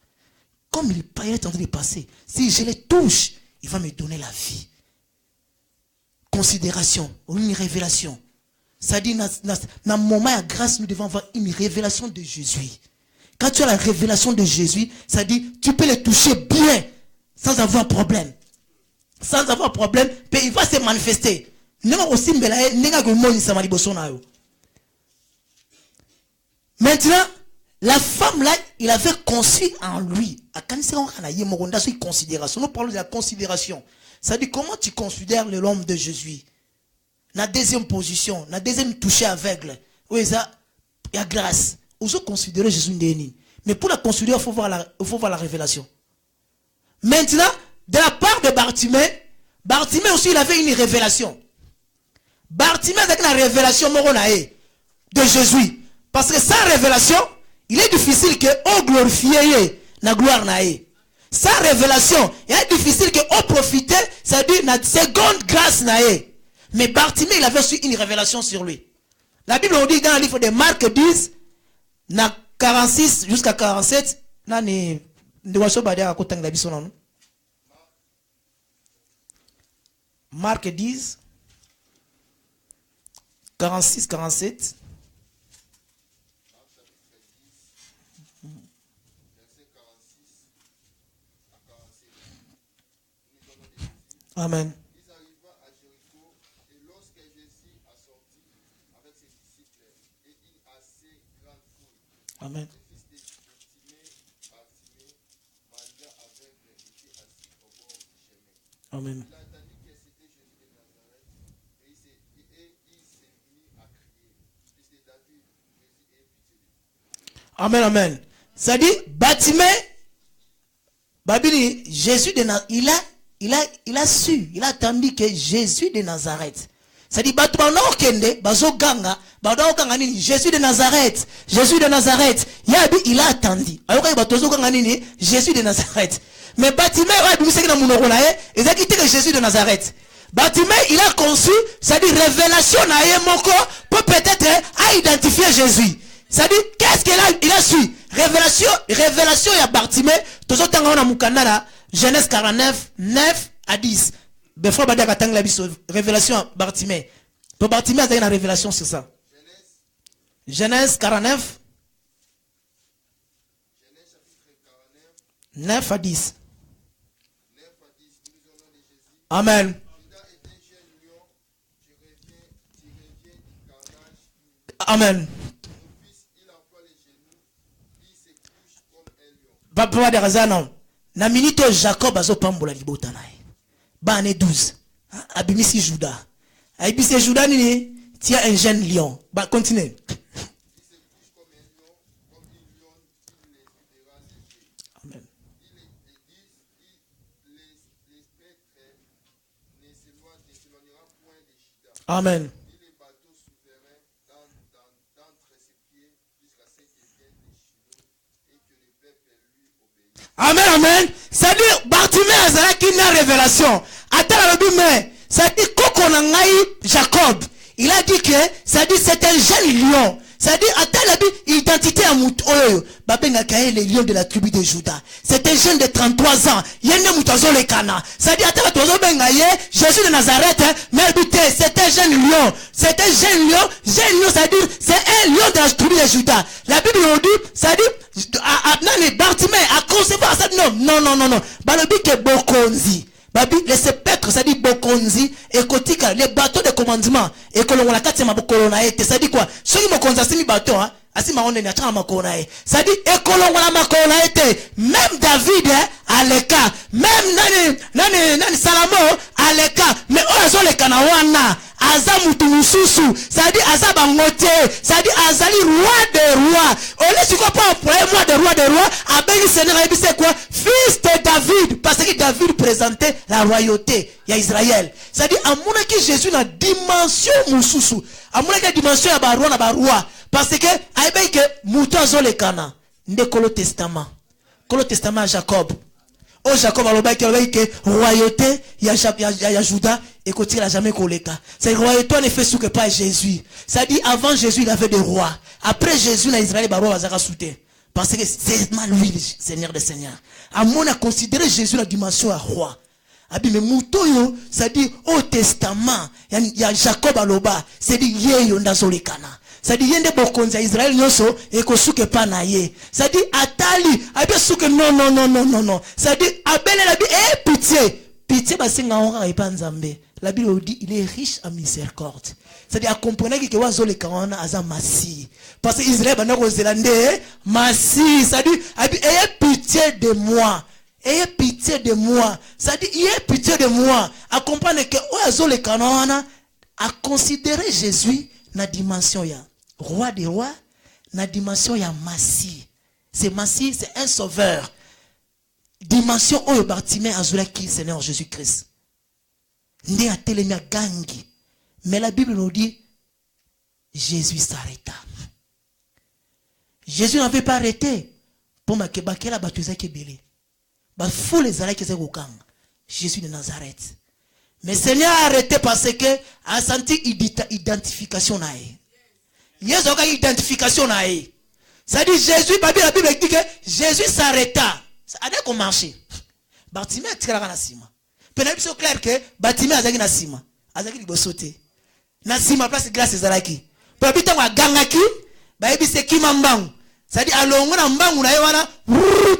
Speaker 1: Comme il est en train de passer, si je le touche, il va me donner la vie. Considération, une révélation. Ça dit, dans le moment de grâce, nous devons avoir une révélation de Jésus. Quand tu as la révélation de Jésus, ça dit, tu peux le toucher bien, sans avoir problème. Sans avoir problème, puis il va se manifester. Maintenant, la femme là, il avait conçu en lui. Nous parlons de la considération. Ça dit comment tu considères l'homme de Jésus. La deuxième position, la deuxième toucher aveugle. Oui, ça, il y a grâce. Vous considérez Jésus déni. Mais pour la considérer, il faut voir la révélation. Maintenant, de la part de Bartimée aussi, il avait une révélation. Bartimée avec la révélation de Jésus. Parce que sans révélation, il est difficile que on glorifie la gloire nae. Sans révélation, il est difficile que on profite, c'est-à-dire la seconde grâce nae. Mais Bartimée, il avait aussi une révélation sur lui. La Bible nous dit dans le livre de Marc 10, na 46 jusqu'à 47, Marc 10, 46, 47. Amen.
Speaker 2: Ils arrivèrent à Jéricho, et lorsque Jésus a sorti avec ses disciples et une assez grande foule,
Speaker 1: Amen.
Speaker 2: le fils de Bartimée, Maria aveugle, était assis au bord du chemin.
Speaker 1: Amen.
Speaker 2: Il a entendu que c'était Jésus de Nazareth, et il s'est mis à crier, fils de David, Jésus, aie pitié de nous.
Speaker 1: Amen, amen. Ça dit, Bartimée, Babili, Jésus de Nazareth, il a su, il a entendu que Jésus de Nazareth. Ça dit bato ba no kende bazo ganga nini Jésus de Nazareth. Jésus de Nazareth. Yabi il a attendu. Alors il bato zo ganga nini Jésus de Nazareth. Mais Bartimée wa bi seki na munoko na ye, ezaki te que Jésus de Nazareth. Bartimée il a conçu, ça dit révélation na ye moko pour peut-être à identifier Jésus. Ça dit qu'est-ce qu'il a su? Révélation ya Bartimée, tozo tanga na mukanda Genèse 49 9 à 10. Before bada katang la biso révélation à Bartimée. Pour Bartimée a une révélation sur ça. Genèse 49 9 à 10. Amen. Amen. Papa de Razano. Na minute Jacob azo pambola libota nae. Bane 12. Abimisi Juda. Abimisi Juda nini? Tia un jeune lion. Bah continue. Amen. Amen. Amen, amen. Ça dit, Bartimée a qui n'a révélation. Attends la Bible, ça dit, Jacob, il a dit que, ça dit, c'est un jeune lion. Ça dit, attends la Bible, identité à Moutoyo. Babenga Kaye, les lions de la tribu de Juda. C'est un jeune de 33 ans. Yende Moutazo le Kana. Ça dit, attends, Tozo Bengaye, Jésus de Nazareth, mais c'est un jeune lion. C'est un jeune lion, ça dit, c'est un lion de la tribu de Juda. La Bible nous dit, ça dit, Bartimée a concevoir ça. Non. Balobi ke Bokonzi. Babi, les spectres, ça dit Bokonzi, et Kotika, les bateaux de commandement, et que l'on a 4 Bokolona été. Ça dit quoi? Ceux qui m'ont constaté, les bateaux, hein, Asima on est à Makonae. Ça dit, et que l'on a Makona été. Même David, à l'écart. Même Nani Salamo, à l'écart. Mais on a les Kanawana. Azamutususu, ça dit Azabangote, ça dit Azali roi des rois. On est sur quoi pour moi de roi, Abeli Seigneur c'est quoi? Fils de David, parce que David présentait la royauté, il y a Israël. Ça dit à mon qui Jésus na dimension mususu, à mon qui dimension ya barua na barua, parce que aibei que mutazo le kana, nde kolo testament à Jacob. Oh Jacob a que royauté, il y a Juda, et qu'il n'a jamais collé. C'est royauté en effet sous que pas Jésus. Ça dit avant Jésus il avait des rois. Après Jésus, dans Israël, les rois va sauter. Parce que c'est lui le Seigneur des Seigneurs. À mon a considéré Jésus la dimension à roi. Abi mais mutoyo, ça dit au testament, il y a Jacob à l'oba, c'est dit yeyo ndazolekana. Ça dit yende bokonza Israël nyoso et ko souke pa na ye. Ça dit atali, abi souke non. Ça dit abele la bi pitié ba singa ora e pa nzambe. La Bible dit il est riche en miséricorde. Ça dit à comprendre que wazo le kawana aza masi. Parce que Israël bana ko zelande masi, ça dit abi ayez pitié de moi. Ayez pitié de moi. Ça dit ayez pitié de moi. À comprendre que wazo le kawana a considéré Jésus na dimension ya roi des rois, na dimension ya Massi. C'est Massi, c'est un sauveur. Dimension où Bartimée azula qui Seigneur Jésus-Christ. Né à Télémia gangi. Mais la Bible nous dit Jésus s'arrêta. Jésus n'avait pas arrêté pour ma kebakela batuza kebele. Ba fou les arrêts qui s'est Jésus de Nazareth. Mais Seigneur a arrêté parce que a senti identification nae. Yes, a identification nae. Ça dit Jésus, la Bible dit que Jésus s'arrêta. Ça a déjà marché. Bartimée a tiré la sima. Peut-être c'est clair que Bartimée a zagi na sima. A zagi libo sauté. Na sima place grâce ezalaki. Pour habiter wa gangaki, ba ebi se kimambang. Ça dit alongo na mbangu na yewana.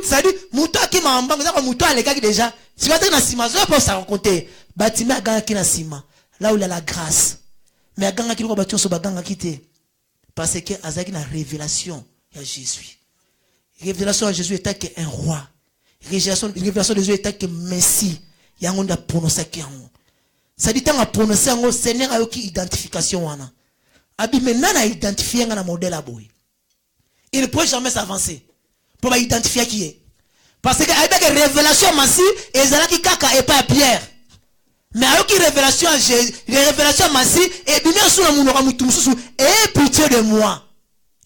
Speaker 1: Ça dit muto akima mbangu, ça muto alekaki déjà. Si vous êtes na sima, vous pouvez s'en raconter. Bartimée a gangaki na sima. Là où il a la grâce. Mais a gangaki ko batio so ba gangaki te. Parce que azaki na révélation à Jésus. Révélation à Jésus était qu'un roi. Révélation de Jésus était que Messie. Il y a un monde prononcé qui en. Ça dit tant à prononcer en Seigneur a eu identification wana. Abi maintenant a identifié un modèle à boy. Il ne peut jamais s'avancer pour identifier qui est. Parce que avec révélation Messie et Zalaki kaka et pas Pierre. Mais avec une révélation à Jésus, les révélations à Massi, et bien sûr, et pitié de moi.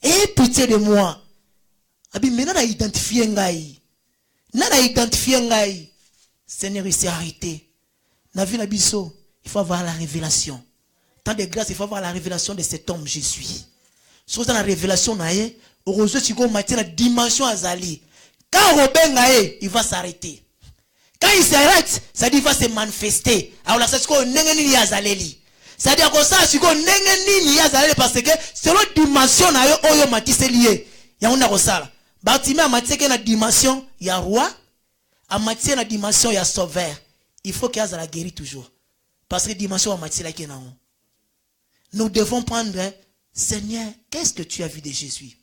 Speaker 1: Et pitié de moi. Abi, maintenant, on a identifié Ngaï. On a identifié Ngaï. Seigneur, il s'est arrêté. Dans la vie de Bisso, il faut avoir la révélation. Tant de grâce, il faut avoir la révélation de cet homme, je suis. Si vous avez la révélation, heureusement, si vous mettez la dimension à Zali. Quand Robin Ngaï, il va s'arrêter. Quand il s'arrête, ça dit qu'il va se manifester. Alors là, c'est ce qu'on n'est pas Zaleli. C'est-à-dire que ça, c'est qu'on n'est pas Zaleli parce que c'est la dimension na yo oyo matisse lié. Il y a une chose. Bâtiment a matisse na dimension, il y a roi. A matisse na dimension, il y a sauveur. Il faut qu'il y ait la guérir toujours. Parce que dimension a matisse là qui est là. Nous devons prendre, Seigneur, qu'est-ce que tu as vu de Jésus?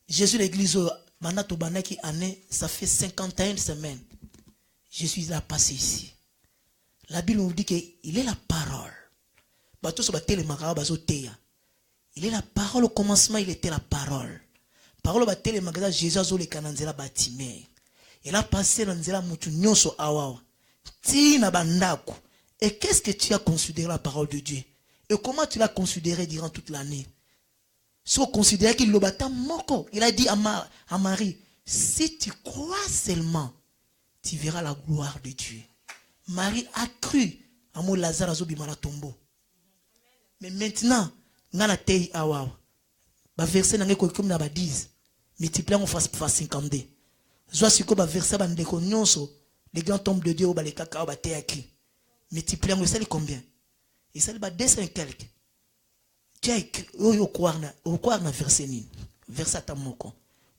Speaker 1: Jésus l'église ça fait 51 semaines. Jésus il a passé ici. La Bible nous dit qu'il est la parole. Il est la parole au commencement, il était la parole. Parole Jésus a le bâtiment. Il a passé dans la mutu nyonso awawa. Et qu'est-ce que tu as considéré la parole de Dieu? Et comment tu l'as considéré durant toute l'année? Si on considère qu'il l'obata moko, il a dit à Marie, si tu crois seulement, tu verras la gloire de Dieu. Marie a cru à mon Lazare azobimala tombeau. Mais maintenant, ngana tei awawa. Ba verset nangé ko comme na ba 10. Multipliant on fasse 52. Soit si ko ba verset ba ndeko nyonso, les grands tombes de Dieu ba les kaka ba tei aki. Multipliant on sait combien? Il sait ba 200 quelques.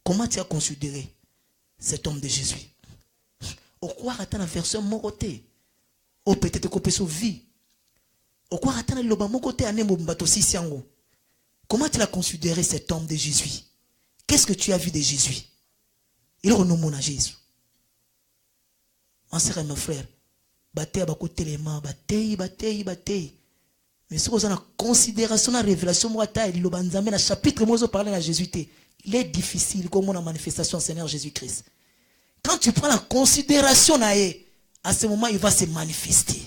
Speaker 1: Comment tu as considéré cet homme de Jésus? Au quoi attend la version moroté? Au peut-être qu'on peut sauver vie. Au quoi attend le bas côté à Nemombato Sissiango? Comment tu as considéré cet homme de Jésus? Qu'est-ce que tu as vu de Jésus? Il renomme à Jésus. En sera mon frère. Bataille à côté les mains, bataille. Mais si vous avez une considération, une révélation, dans le chapitre, moi, parler à Jésus, il est difficile comme la manifestation du Seigneur Jésus-Christ. Quand tu prends la considération, à ce moment, il va se manifester.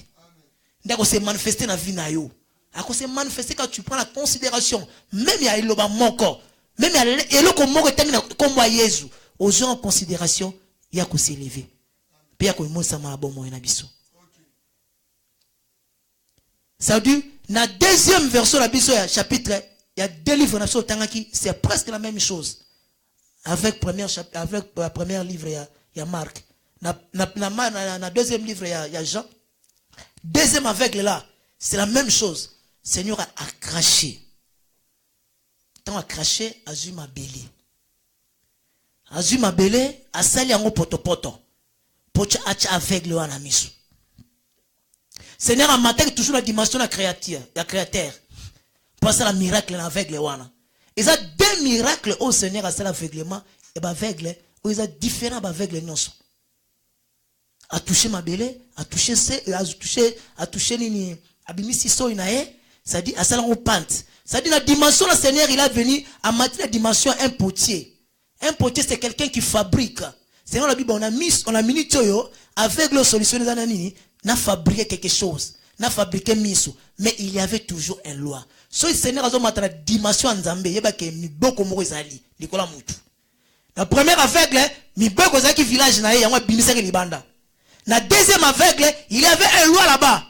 Speaker 1: Il va se manifester dans la vie. Il va se manifester quand tu prends la considération. Même il y a le moko. Même il y a le moko comme moi, Jésus. Aux gens en considération, il y a qu'on s'élever. Puis il y a qu'on s'amala bon moi, ça veut dire, dans la deuxième version de la Bible, chapitre, il y a deux livres c'est presque la même chose. Avec le premier livre, il y a Marc. Dans le deuxième livre, il y a Jean. Deuxième aveugle là, c'est la même chose. Le Seigneur a craché. Tant a craché, a zuma belé. A zuma belé, a sali en poto. Pocha aveugle à la mission. Seigneur a maté toujours la dimension de la créateur. Pour ça, le miracle avec les wana. Il y a deux miracles au Seigneur à l'aveuglement. Et aveugle, il y a différents aveugles non. A touché ma belé, a touché nini, abimisi so inae, ça dit à ça on pente. Ça dit la dimension du Seigneur, il a venu à mater la dimension un potier. Un potier c'est quelqu'un qui fabrique. Seigneur la Bible on a mis toyo avec le solution des ananini. N'a fabriqué quelque chose, n'a fabriqué miso, mais il y avait toujours une loi. So le Seigneur a zonné la dimension en Zambie, il y a beaucoup de Morizali, Nicolas Moutou. La première aveugle, mi beaucoup de village na y'a bimisa ke libanda. La deuxième aveugle, il y avait une loi là-bas.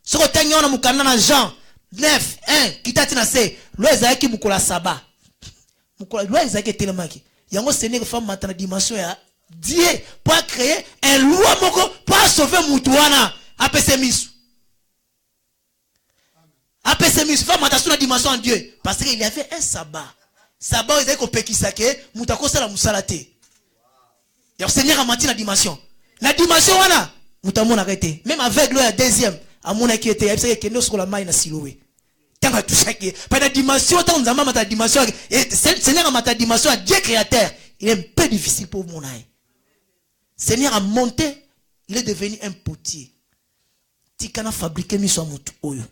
Speaker 1: Ce que t'as na mukana na Jean 9 1 kitati na se, loi ezaki mukola saba. Mukola loi ezaki telemaki. Yango Seigneur femme matana dimension ya Dieu pour créer un loi moko pour sauver Moutouana. Apese misu. Apese misu. Faut matasser la dimension en Dieu. Parce qu'il y avait un sabbat. Sabbat, ils avaient compris qui s'ake. Moutako sa la mousalate. Le Seigneur a menti la dimension. La dimension, wana. Moutamon arrêté. Même avec le deuxième. À mon qui était. Il y a quelqu'un sur la main, il a siloué. Tant à tout chaque. Pas la dimension, tant on a ma dimension. Et Seigneur a ma dimension à Dieu créateur. Il est un peu difficile pour mon âme. Seigneur a monté, il est devenu un potier. Tikana fabriqué mi so mutu oyo.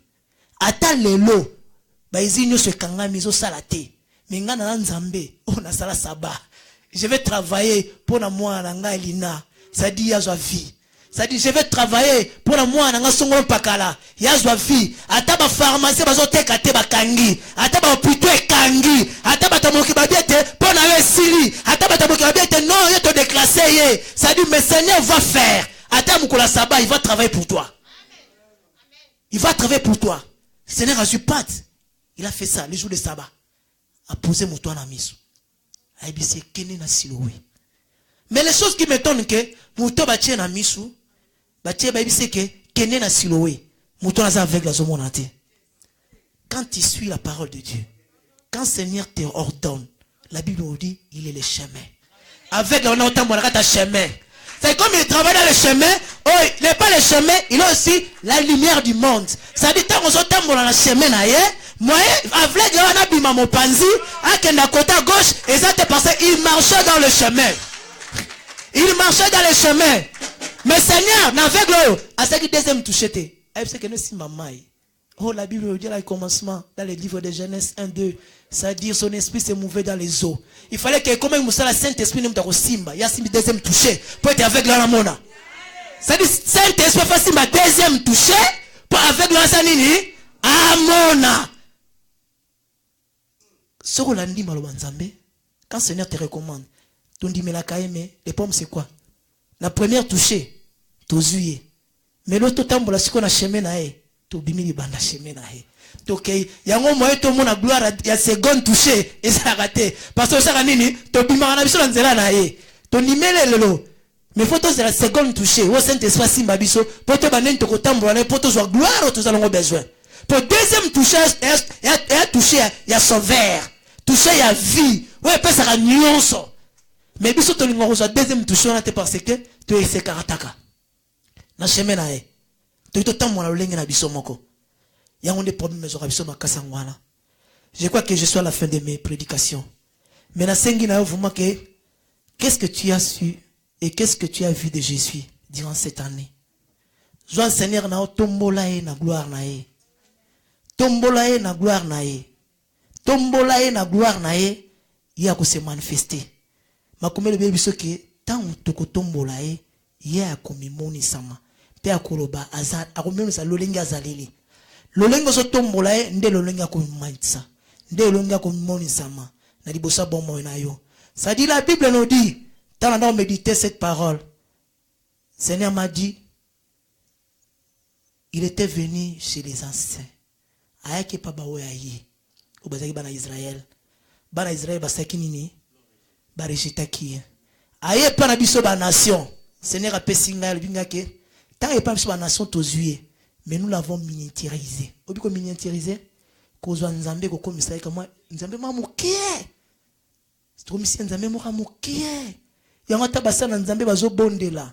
Speaker 1: Ata lelo, ba izinyo se kanga mizo salate. Minga na nzambe, on a sala saba. Je vais travailler pour na moi na nga elina. Ça dit ya vie. Ça dit, je vais travailler pour la moi, nanga songo pakala. Yazwa vie. Ataba pharmacie, bazo teka te bakangi. Ataba opito e kangi. Ataba tamoki babiete, pour na we sili. Ataba tamoki babiete, non, il te déclassé ye. Ça dit, mais Seigneur va faire. Ataba mukula saba, il va travailler pour toi. Il va travailler pour toi. Seigneur a su pat. Il a fait ça, le jour de sabbat. A posé mon toit dans la mise. A dit, c'est Kene na siloé. Mais les choses qui m'étonnent que, mon toit bâti na mise. C'est que Kene na siloé. Mouton a avec la zone. Quand tu suis la parole de Dieu, quand Seigneur te ordonne, la Bible nous dit il est le chemin. Avec la note ta chemin. C'est comme il travaille dans le chemin. Oh, il n'est pas le chemin, il est aussi la lumière du monde. Ça dit tant qu'on s'entend dans le chemin moi avec la bima mon panzi, à kenda côté gauche, et ça te passé, il marchait dans le chemin. Il marchait dans le chemin. Mais Seigneur, n'avec l'eau, à ce qui deuxième touché, c'est que nous sommes maman. Oh, la Bible dit là, le commencement, dans le livre de Genèse 1, 2, ça dit son esprit s'est mouvé dans les eaux. Il fallait que, comme il moussa la Saint-Esprit, nous avons simba, il y a simba deuxième touché, pour être avec la mona. Ça dit, Saint-Esprit fait simba deuxième touché, pour avec la sanini, amona. Ce que l'on dit, quand le Seigneur te recommande, tu dis, mais la kaime, les pommes, c'est quoi? La première touchée, tu as mais l'autre temps, la seconde chemin, tu as bimi banda chemin. Donc, il y a un moment où tout le monde a gloire, il y a seconde touchée, et ça a raté. Parce que ça a dit, tu as bimi banda chemin, tu as dit, mais faut que la seconde touchée, au Saint-Esprit, Simba Biso, pour te baner, tu as pour te jouer gloire, tu as besoin. Pour deuxième toucher, il y a touché, il y a sauveur. Touché, il y a vie. Ouais, pas ça, il y a nuance. Mais biso to lingo so deuxième touche on a parce que tu es sekarataka na chemin na e to to tamona lolenge na biso moko ya on des problèmes zo biso makasa ngwana. Je crois que je suis à la fin de mes prédications, mais na sengi na vraiment que qu'est-ce que tu as su et qu'est-ce que tu as vu de Jésus durant cette année. Joie Seigneur na tombola e na gloire na e, tombola e na gloire na e, tombola e na gloire na e, il a ko se manifester. Makomele bébé ce que tant tokotombola ya komimoni sama pe akoloba azar akomenu sa lolenga azaleli lolenga so tombola nde lolenga komimanisa nde lolenga komimoni sama na libosa bombo na yo. Ça dit la Bible nous dit tant on méditer cette parole. Seigneur m'a dit il était venu chez les anciens ayake pa baoya yi obazaki bana Israël basaki nini barejitaki aye pa na biso ba nation. Seigneur a pesinga binga ke tant et pas biso ba nation tozuye, mais nous l'avons miniaturisé. Obiko miniaturisé kozwa nzambe ko komisa kama nzambe ma mukie stromisi nzambe mo mukie yango ta basana nzambe bazo bondela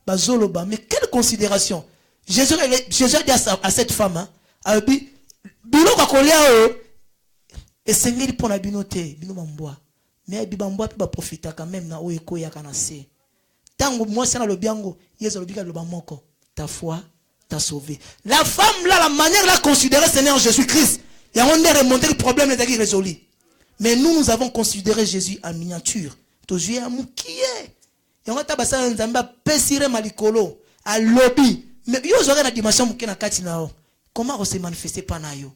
Speaker 1: bazoloba. Mais quelle considération Jésus dit à cette femme a dit biloko kolia o esengeli pona binote bino mamboa. Mais bibamboa pe ba profita quand même na oeko ya kanase. Tango moi c'est na lobiango, yezo lobika loba moko. Ta foi t'a sauvé. La femme là, la manière la considérer Seigneur Jésus-Christ, il y a on est remonté le problème les qui résolu. Mais nous avons considéré Jésus en miniature. To jouer à moukié. Et on ta basa nzamba pesire malikolo à lobby. Mais yo j'aurais la dimension mouké na kati nao. Comment on se manifester pas na yo?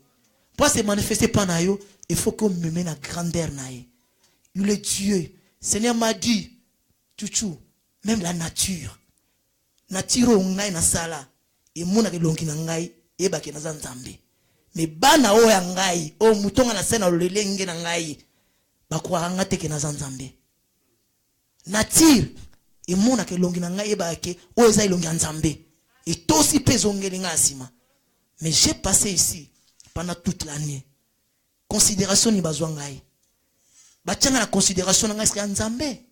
Speaker 1: Pour se manifester pas na yo, il faut qu'on me mette la grandeur na yo. Il est Dieu. Seigneur m'a dit, chouchou, même la nature. Nature ngai na sala. Et mona ke longi na ngai, e ba ke na nzambe. Mais bana o ya ngai, o mutonga na sena lolenge na ngai. Ba kwa ngate ke na nzambe. Nature, e mona ke longi na ngai e ba ke o eza longi nzambe. Et tosi pezongeli nga asima. Mais j'ai passé ici pendant toute l'année. Considération ni bazwa ngai. Bachanga la considération nga eska nzambe.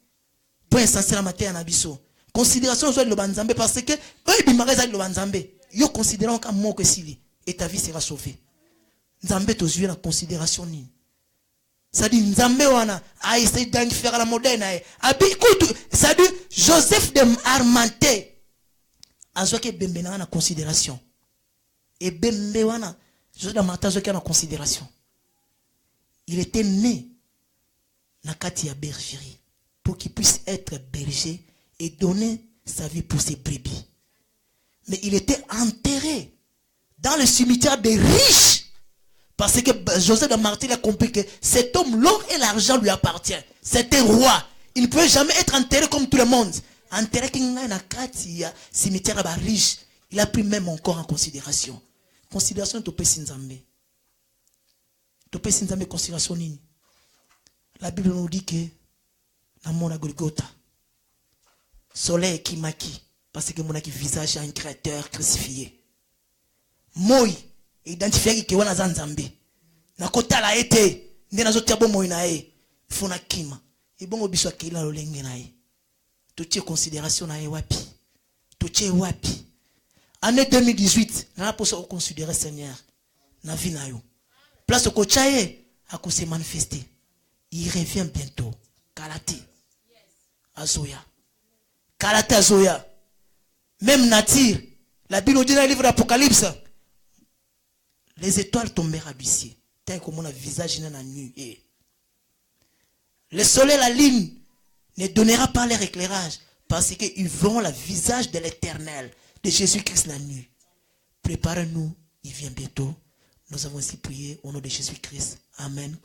Speaker 1: Point essentiel la matière na biso. Considération soit le banzambe parce que eux bimareza le banzambe. Yo considérant comme moko sili et ta vie sera sauvée. Nzambe to jouer la considération ni. Ça dit nzambe wana a essayé de faire la moderne abi écoute ça dit Joseph de Armanté azoke bembe na considération. Et bembe wana Joseph de Armanté azoke na considération. Il était né na kati ya bergerie pour qu'il puisse être berger et donner sa vie pour ses brebis. Mais il était enterré dans le cimetière des riches. Parce que Joseph de Martyr a compris que cet homme, l'or et l'argent lui appartiennent. C'était roi. Il ne pouvait jamais être enterré comme tout le monde. Enterré dans le cimetière riche. Il a pris même encore en considération. Considération de Sinzambe. De Sinzambe, considération nini. La Bible nous dit que dans mon Golgotha, soleil qui maquille, parce que mon visage a un créateur crucifié. Moi, identifié que wana zanzambe. Na kota la été, ndena zo tiabo moi na e, fona kima. Et bon obiso akila lolenge na e. Totie considération na e wapi. Totie wapi. Année 2018, na poso considérer Seigneur na vie na yo. Place ko chaye a ko se manifester. Il revient bientôt. Kalate. Azoya. Kalate Azoya. Même Natir, la Bible dit dans le livre d'Apocalypse, les étoiles tombèrent du ciel. Tel que mon visage n'est nu. Le soleil, la lune, ne donnera pas leur éclairage. Parce qu'ils verront le visage de l'éternel, de Jésus-Christ la nuit. Préparez-nous, il vient bientôt. Nous avons ainsi prié au nom de Jésus-Christ. Amen.